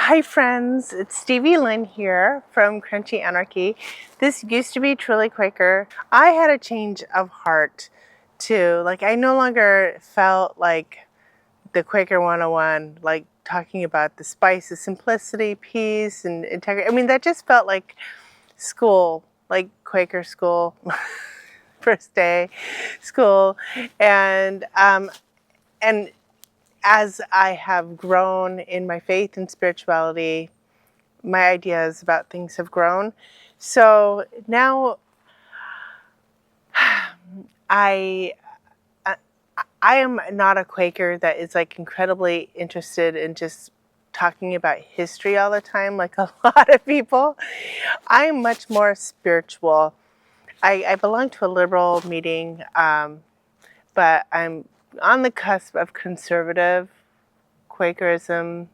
Hi friends, it's Stevie Lynn here from Crunchy Anarchy. This used to be Truly Quaker. I had a change of heart too. I no longer felt like the Quaker 101, like talking about the spice of simplicity, peace, and integrity. I mean, that just felt like school, like Quaker school, first day school. And as I have grown in my faith and spirituality, my ideas about things have grown. So now I am not a Quaker that is incredibly interested in just talking about history all the time like a lot of people. I'm much more spiritual. I belong to a liberal meeting, but I'm on the cusp of conservative Quakerism.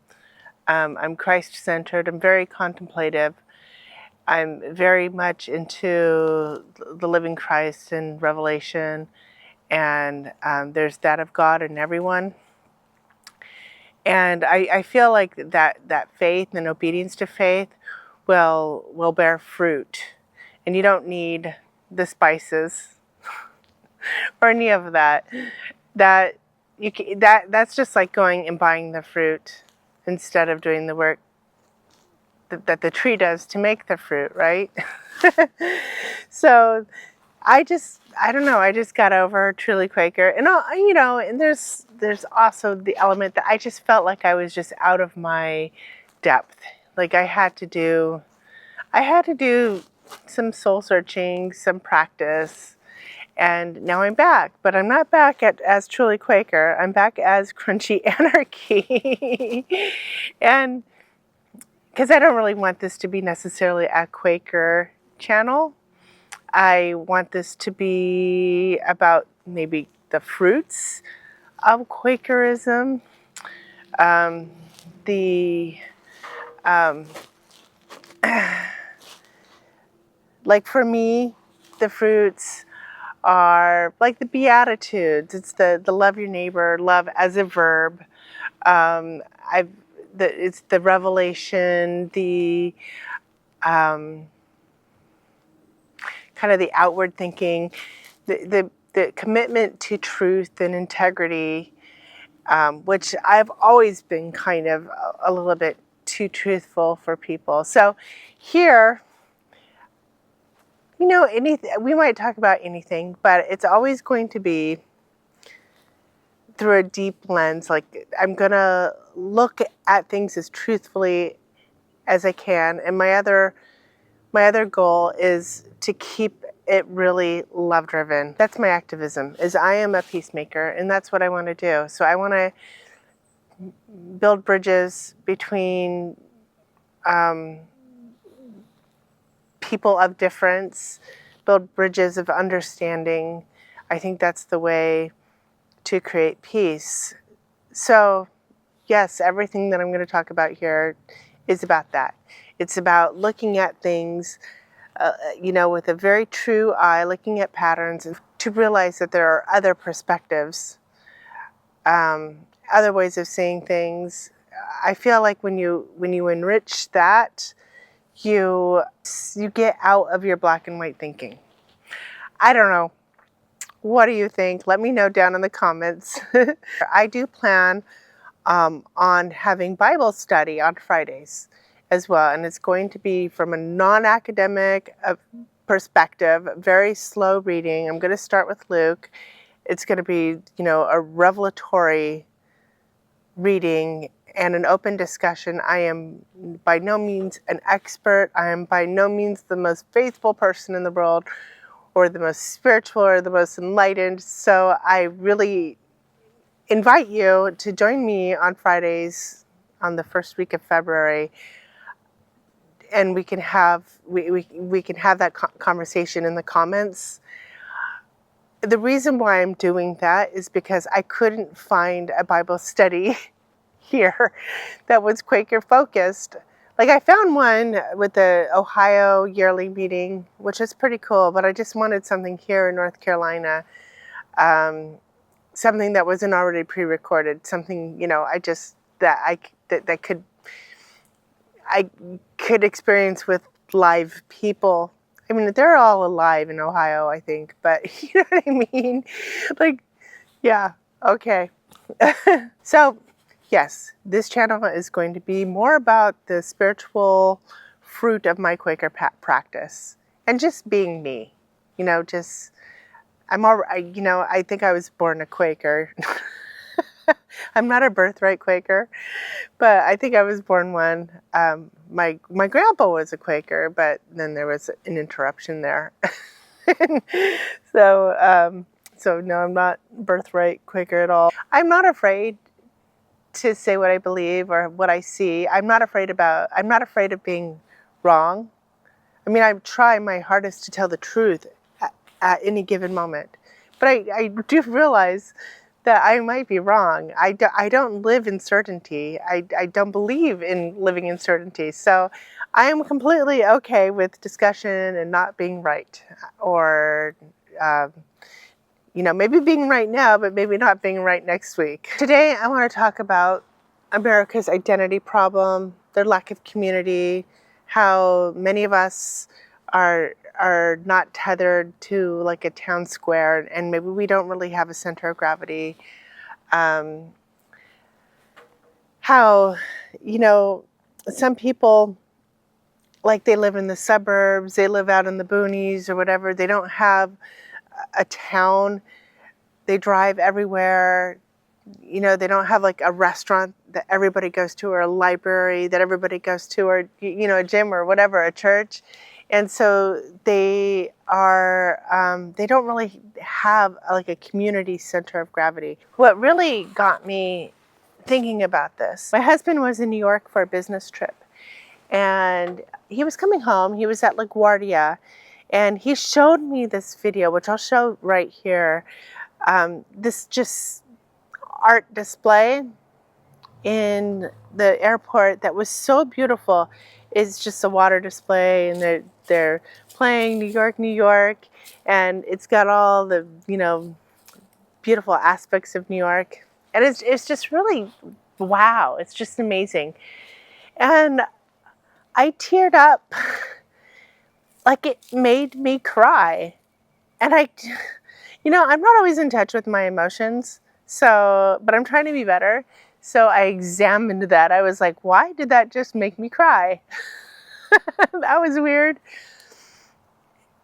I'm Christ-centered. I'm very contemplative. I'm very much into the living Christ and Revelation, and there's that of God in everyone. And I feel like that faith and obedience to faith will bear fruit, and you don't need the spices or any of that. That's just like going and buying the fruit instead of doing the work that the tree does to make the fruit, right? So I don't know, I just got over Truly Quaker. And and there's also the element that I just felt like I was just out of my depth. Like I had to do some soul searching, some practice, and now I'm back. But I'm not back as Truly Quaker. I'm back as Crunchy Anarchy. And because I don't really want this to be necessarily a Quaker channel. I want this to be about maybe the fruits of Quakerism, the like for me, the fruits are like the Beatitudes. It's the love your neighbor, love as a verb. I've it's the revelation, the kind of the outward thinking, the commitment to truth and integrity, which I've always been kind of a little bit too truthful for people. So here, anything, we might talk about anything, but it's always going to be through a deep lens. Like I'm going to look at things as truthfully as I can. And my other goal is to keep it really love driven. That's my activism, is I am a peacemaker, and that's what I want to do. So I want to build bridges between people of difference, build bridges of understanding. I think that's the way to create peace. So yes, everything that I'm going to talk about here is about that. It's about looking at things with a very true eye, looking at patterns, and to realize that there are other perspectives, other ways of seeing things. I feel like when you enrich that, you get out of your black and white thinking. I don't know. What do you think? Let me know down in the comments. I do plan on having Bible study on Fridays as well, and it's going to be from a non-academic perspective, very slow reading. I'm going to start with Luke. It's going to be, a revelatory reading and an open discussion. I am by no means an expert. I am by no means the most faithful person in the world or the most spiritual or the most enlightened. So I really invite you to join me on Fridays on the first week of February, and we can have that conversation in the comments. The reason why I'm doing that is because I couldn't find a Bible study here that was Quaker focused. Like I found one with the Ohio yearly meeting, which is pretty cool, but I just wanted something here in North Carolina, something that wasn't already pre-recorded, something, that could I could experience with live people. I mean, they're all alive in Ohio, I think, but you know what I mean? Like, yeah, okay. So, yes, this channel is going to be more about the spiritual fruit of my Quaker practice and just being me. You know, just, I think I was born a Quaker. I'm not a birthright Quaker, but I think I was born one. My grandpa was a Quaker, but then there was an interruption there. so so no, I'm not birthright Quaker at all. I'm not afraid to say what I believe or what I see. I'm not afraid of being wrong. I mean, I try my hardest to tell the truth at any given moment. But I do realize that I might be wrong. I don't live in certainty. I don't believe in living in certainty. So I am completely okay with discussion and not being right. Or, maybe being right now, but maybe not being right next week. Today, I want to talk about America's identity problem, their lack of community, how many of us are not tethered to like a town square, and maybe we don't really have a center of gravity. How, some people, like, they live in the suburbs, they live out in the boonies or whatever, they don't have a town, they drive everywhere, they don't have like a restaurant that everybody goes to, or a library that everybody goes to, or, a gym or whatever, a church. And so they don't really have like a community center of gravity. What really got me thinking about this, my husband was in New York for a business trip, and he was coming home. He was at LaGuardia, and he showed me this video, which I'll show right here. This just art display in the airport that was so beautiful. It's just a water display, and they're playing New York, New York, and it's got all the beautiful aspects of New York, and it's just really wow. It's just amazing, and I teared up. Like, it made me cry, and I'm not always in touch with my emotions. So, but I'm trying to be better. So I examined that. I was like, why did that just make me cry? That was weird.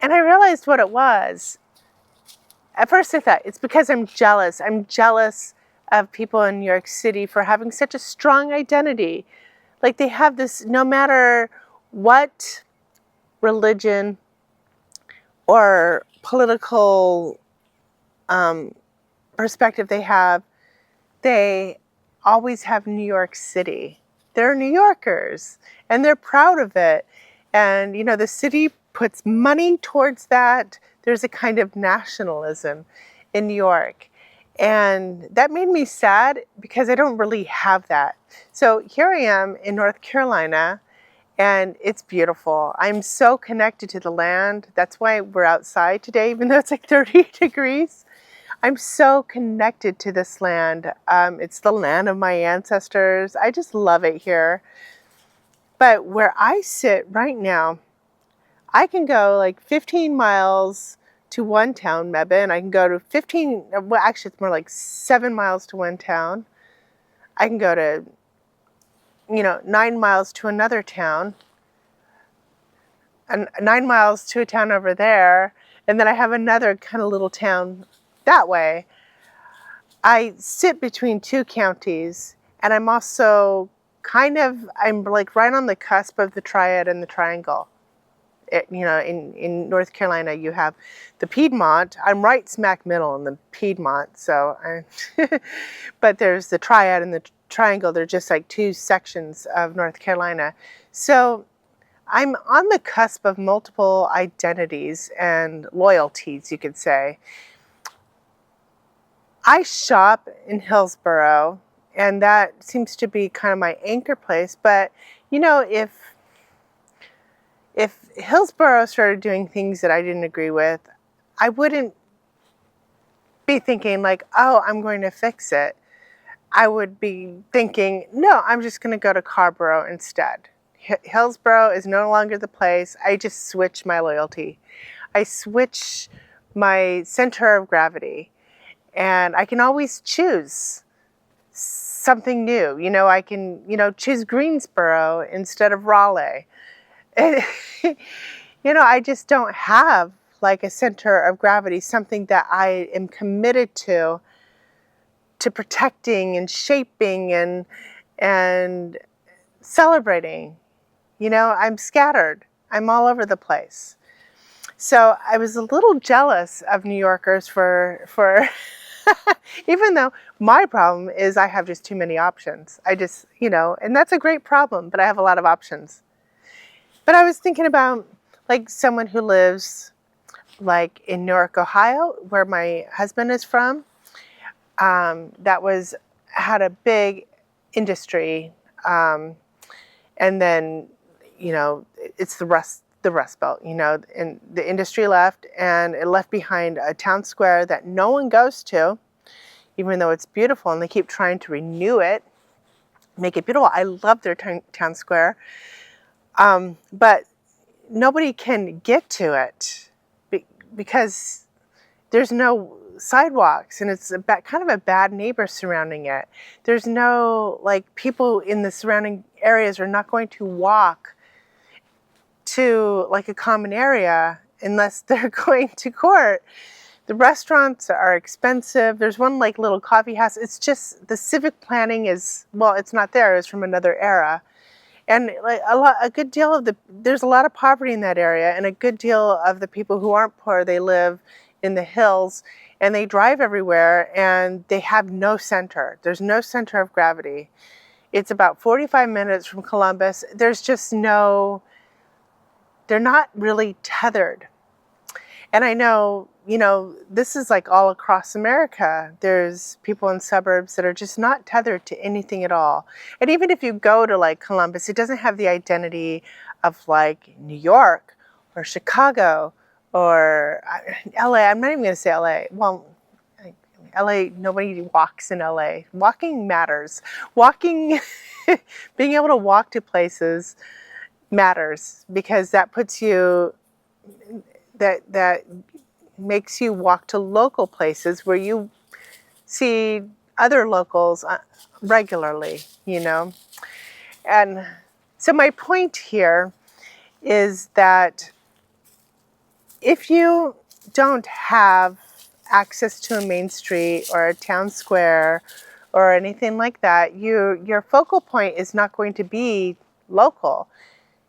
And I realized what it was. At first I thought, it's because I'm jealous. I'm jealous of people in New York City for having such a strong identity. Like, they have this, no matter what religion or political perspective they have, they always have New York City. They're New Yorkers, and they're proud of it. And, the city puts money towards that. There's a kind of nationalism in New York. And that made me sad because I don't really have that. So here I am in North Carolina, and it's beautiful. I'm so connected to the land. That's why we're outside today, even though it's like 30 degrees. I'm so connected to this land. It's the land of my ancestors. I just love it here. But where I sit right now, I can go like 15 miles to one town, Mebane, and I can go to actually it's more like 7 miles to one town. I can go to, 9 miles to another town, and 9 miles to a town over there, and then I have another kind of little town that way. I sit between two counties, and I'm also I'm like right on the cusp of the triad and the triangle. In North Carolina, you have the Piedmont. I'm right smack middle in the Piedmont, but there's the triad and the triangle. They're just like two sections of North Carolina. So I'm on the cusp of multiple identities and loyalties, you could say. I shop in Hillsboro, and that seems to be kind of my anchor place. But, if Hillsboro started doing things that I didn't agree with, I wouldn't be thinking like, oh, I'm going to fix it. I would be thinking, no, I'm just going to go to Carborough instead. Hillsboro is no longer the place. I just switch my loyalty. I switch my center of gravity, and I can always choose something new. I can, choose Greensboro instead of Raleigh. And, I just don't have like a center of gravity, something that I am committed to protecting and shaping and celebrating. I'm scattered. I'm all over the place. So I was a little jealous of New Yorkers for even though my problem is I have just too many options. I just, and that's a great problem, but I have a lot of options. But I was thinking about like someone who lives like in Newark, Ohio, where my husband is from. That had a big industry, and then it's the Rust Belt, and the industry left, and it left behind a town square that no one goes to, even though it's beautiful, and they keep trying to renew it, make it beautiful. I love their town square, but nobody can get to it because there's no sidewalks, and it's kind of a bad neighbor surrounding it. There's no, like, people in the surrounding areas are not going to walk to like a common area unless they're going to court. The restaurants are expensive. There's one like little coffee house. It's just the civic planning is, well, it's not there. It's from another era. And like there's a lot of poverty in that area, and a good deal of the people who aren't poor, they live in the hills and they drive everywhere, and they have no center. There's no center of gravity. It's about 45 minutes from Columbus. There's just they're not really tethered. And I know, this is like all across America. There's people in suburbs that are just not tethered to anything at all. And even if you go to like Columbus, it doesn't have the identity of like New York or Chicago or LA. I'm not even going to say LA. Well, LA, nobody walks in LA. Walking matters. Being able to walk to places matters, because that puts you, that makes you walk to local places where you see other locals regularly, And so my point here is that if you don't have access to a main street or a town square or anything like that, your focal point is not going to be local.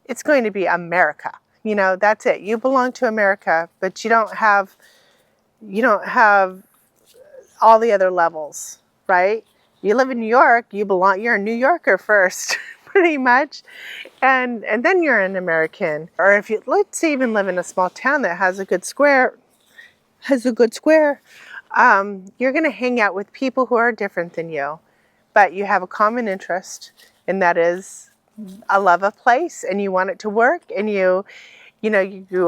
It's going to be America. That's it. You belong to America, but you don't have all the other levels, right? You live in New York, you're a New Yorker first, pretty much. And then you're an American. Or if let's even live in a small town that has a good square, you're going to hang out with people who are different than you, but you have a common interest, and that is a love of place, and you want it to work, and you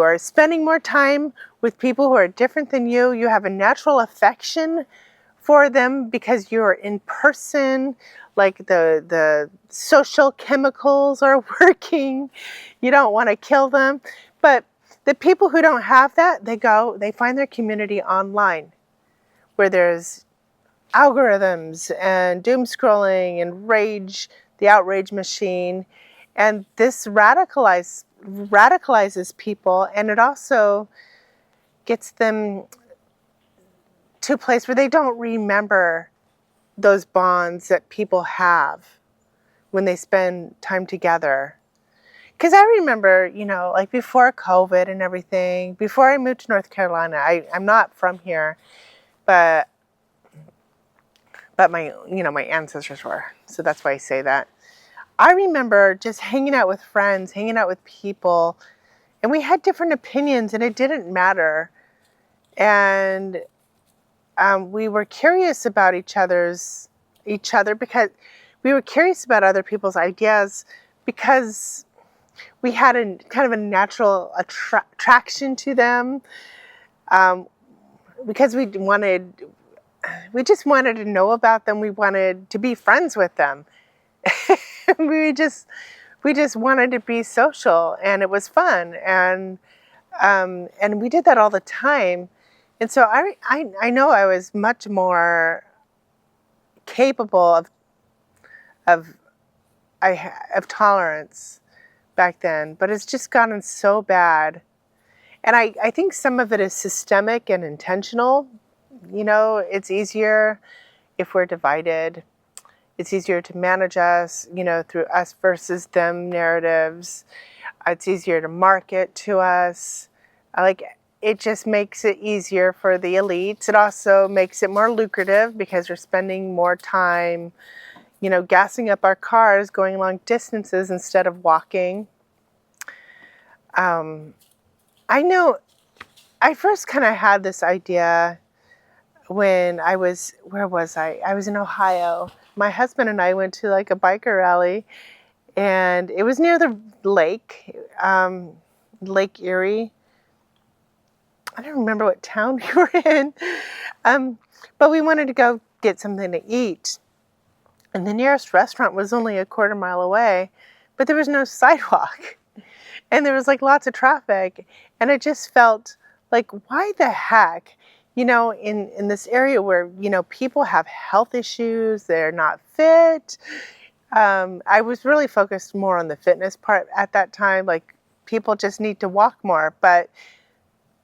are spending more time with people who are different than you. You have a natural affection for them because you're in person, like the social chemicals are working. You don't want to kill them. But the people who don't have that, they find their community online, where there's algorithms and doom scrolling and the outrage machine. And this radicalizes people, and it also gets them to a place where they don't remember those bonds that people have when they spend time together. Because I remember, like before COVID and everything, before I moved to North Carolina, I'm not from here, but my ancestors were, so that's why I say that. I remember just hanging out with friends, hanging out with people, and we had different opinions, and it didn't matter. And we were curious about each other because we were curious about other people's ideas, because we had a kind of a natural attraction to them, because we just wanted to know about them. We wanted to be friends with them. we we just wanted to be social, and it was fun, and we did that all the time. And so I know I was much more capable of of tolerance back then, but it's just gotten so bad. And I think some of it is systemic and intentional. You know, it's easier if we're divided. It's easier to manage us, you know, through us versus them narratives. It's easier to market to us. Like, it just makes it easier for the elites. It also makes it more lucrative because we're spending more time, you know, gassing up our cars, going long distances instead of walking. I know I first kind of had this idea when I was, where was I? I was in Ohio. My husband and I went to like a biker rally, and it was near the lake, Lake Erie. I don't remember what town we were in, but we wanted to go get something to eat. And the nearest restaurant was only a quarter mile away, but there was no sidewalk. And there was like lots of traffic. And it just felt like, why the heck? You know, in this area where, you know, people have health issues, they're not fit. I was really focused more on the fitness part at that time. Like, people just need to walk more. But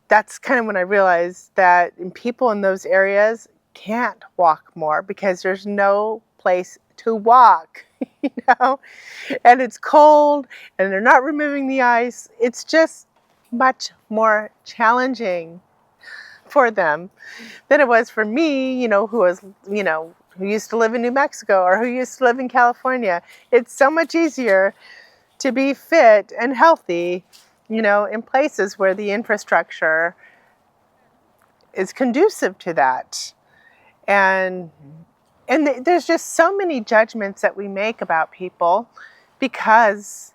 that's kind of when I realized that people in those areas can't walk more because there's no place to walk, you know, and it's cold and they're not removing the ice. It's just much more challenging for them than it was for me, you know, who was, you know, who used to live in New Mexico or who used to live in California. It's so much easier to be fit and healthy, you know, in places where the infrastructure is conducive to that. And there's just so many judgments that we make about people because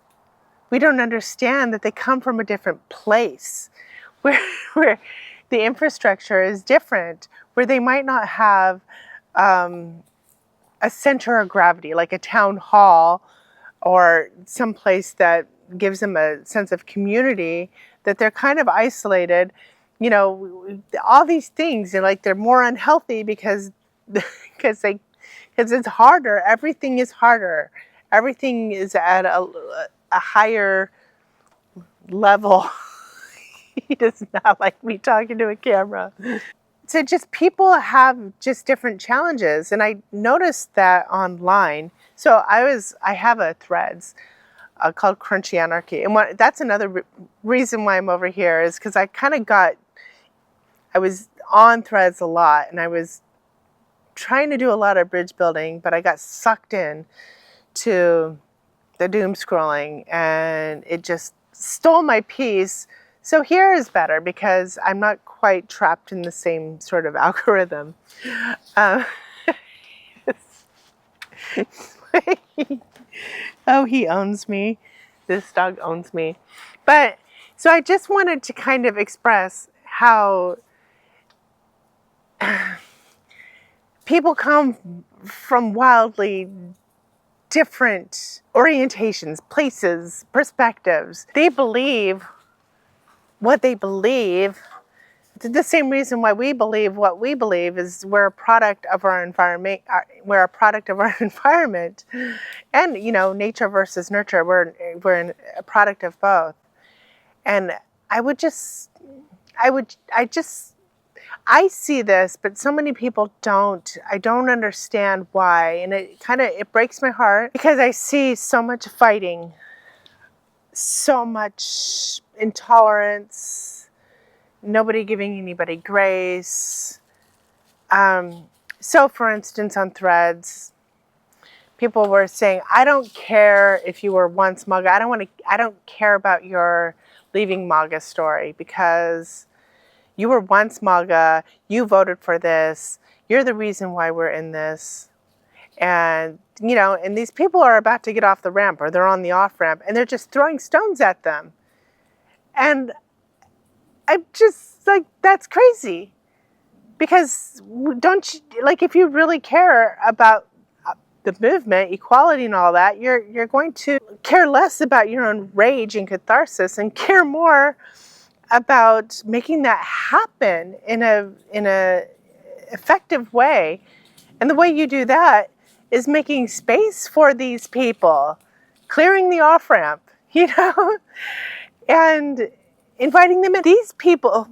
we don't understand that they come from a different place where the infrastructure is different, where they might not have a center of gravity, like a town hall or some place that gives them a sense of community, that they're kind of isolated. You know, all these things, and like they're more unhealthy because because it's harder. Everything is harder. Everything is at a higher level. He does not like me talking to a camera. So just people have just different challenges, and I noticed that online. So I have a Threads called Crunchy Anarchy, and that's another reason why I'm over here is because I was on Threads a lot, and I was trying to do a lot of bridge building, but I got sucked in to the doom scrolling, and it just stole my peace. So here is better because I'm not quite trapped in the same sort of algorithm. Oh, he owns me. This dog owns me. But so I just wanted to kind of express how people come from wildly different orientations, places, perspectives. They believe what they believe. The same reason why we believe what we believe is we're a product of our environment. We're a product of our environment, and you know, nature versus nurture. We're a product of both. And I see this, but so many people don't. I don't understand why, and it breaks my heart because I see so much fighting, so much intolerance, nobody giving anybody grace. So for instance, on Threads, people were saying, I don't care if you were once MAGA. I don't care about your leaving MAGA story because you were once MAGA, you voted for this, you're the reason why we're in this. And, you know, and these people are about to get off the ramp or they're on the off ramp and they're just throwing stones at them. And I'm just like, that's crazy. Because don't you, like, if you really care about the movement, equality and all that, you're going to care less about your own rage and catharsis and care more about making that happen in a effective way. And the way you do that is making space for these people, clearing the off-ramp, and inviting them in. These people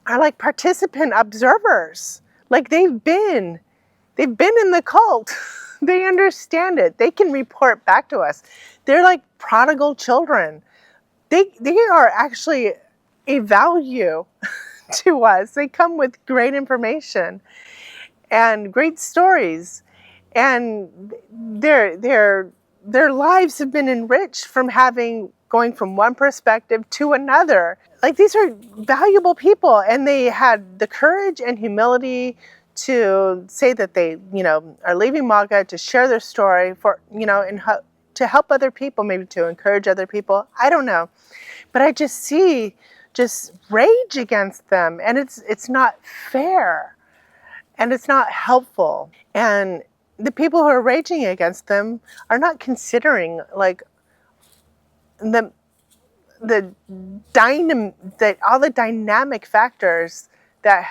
are like participant observers. Like they've been in the cult. They understand it. They can report back to us. They're like prodigal children. They are actually a value to us. They come with great information and great stories, and their lives have been enriched from going from one perspective to another. Like these are valuable people, and they had the courage and humility to say that they, are leaving MAGA to share their story to help other people, maybe to encourage other people. I don't know, but I just see rage against them, and it's not fair, and it's not helpful. And the people who are raging against them are not considering like all the dynamic factors that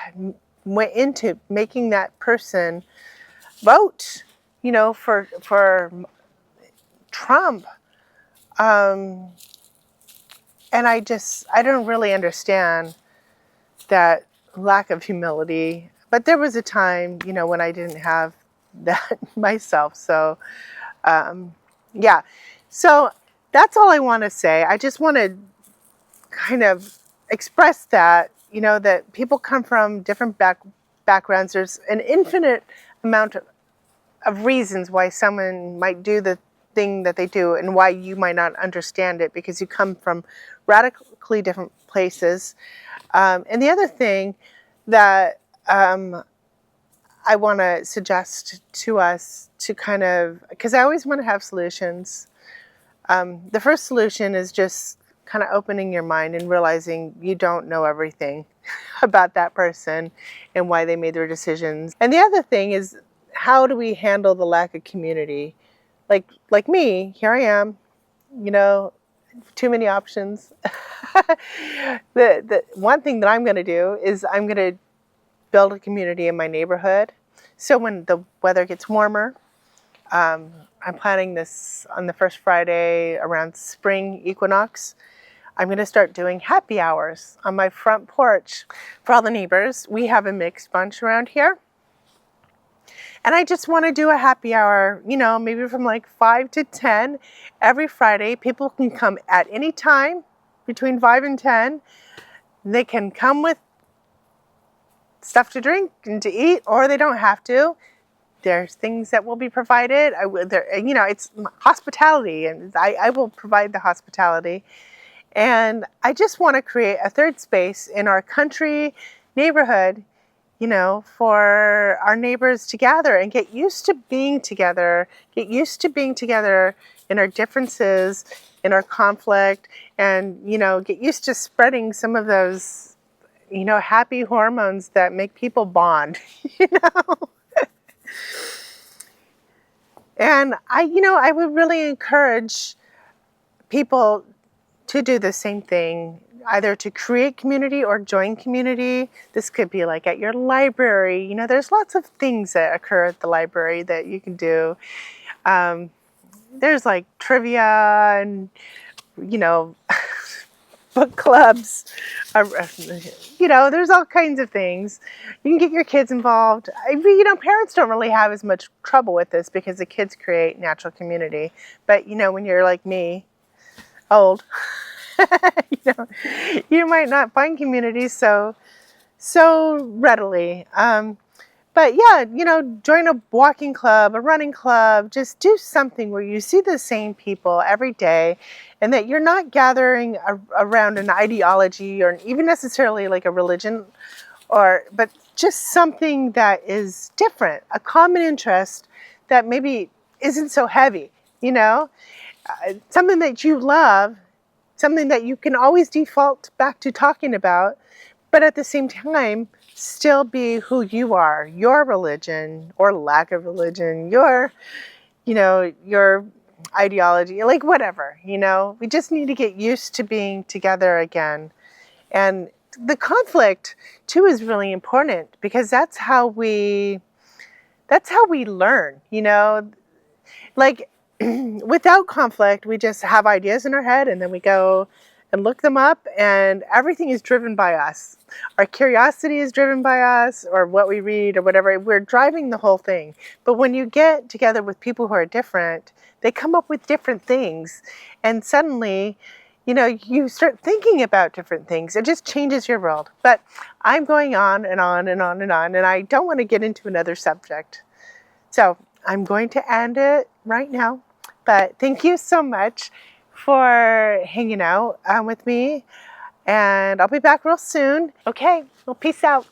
went into making that person vote, for Trump. And I don't really understand that lack of humility. But there was a time, when I didn't have that myself. So, yeah. So that's all I want to say. I just want to kind of express that, that people come from different backgrounds. There's an infinite amount of reasons why someone might do the thing that they do, and why you might not understand it, because you come from radically different places. And the other thing that I want to suggest to us to kind of, because I always want to have solutions. The first solution is just kind of opening your mind and realizing you don't know everything about that person and why they made their decisions. And the other thing is, how do we handle the lack of community? Like me, here I am, too many options. The one thing that I'm going to do is I'm going to build a community in my neighborhood. So when the weather gets warmer, I'm planning this on the first Friday around spring equinox. I'm going to start doing happy hours on my front porch for all the neighbors. We have a mixed bunch around here. And I just want to do a happy hour, maybe from like 5 to 10 every Friday. People can come at any time between 5 and 10. They can come with stuff to drink and to eat, or they don't have to. There's things that will be provided. It's hospitality, and I will provide the hospitality. And I just want to create a third space in our country neighborhood, for our neighbors to gather and get used to being together, in our differences, in our conflict, and, get used to spreading some of those, happy hormones that make people bond, And I would really encourage people to do the same thing, either to create community or join community. This could be like at your library. There's lots of things that occur at the library that you can do. There's like trivia and, book clubs. There's all kinds of things. You can get your kids involved. Parents don't really have as much trouble with this because the kids create natural community. But, when you're like me, old, you might not find community so readily. But yeah, join a walking club, a running club. Just do something where you see the same people every day, and that you're not gathering around an ideology or even necessarily like a religion, but just something that is different, a common interest that maybe isn't so heavy, something that you love, something that you can always default back to talking about, but at the same time, still be who you are, your religion or lack of religion, your ideology, like whatever, we just need to get used to being together again. And the conflict too is really important, because that's how we learn, like without conflict, we just have ideas in our head and then we go and look them up, and everything is driven by us. Our curiosity is driven by us, or what we read, or whatever. We're driving the whole thing. But when you get together with people who are different, they come up with different things. And suddenly, you start thinking about different things. It just changes your world. But I'm going on and on and on and on, and I don't want to get into another subject. So I'm going to end it right now. But thank you so much for hanging out with me. And I'll be back real soon. Okay, well, peace out.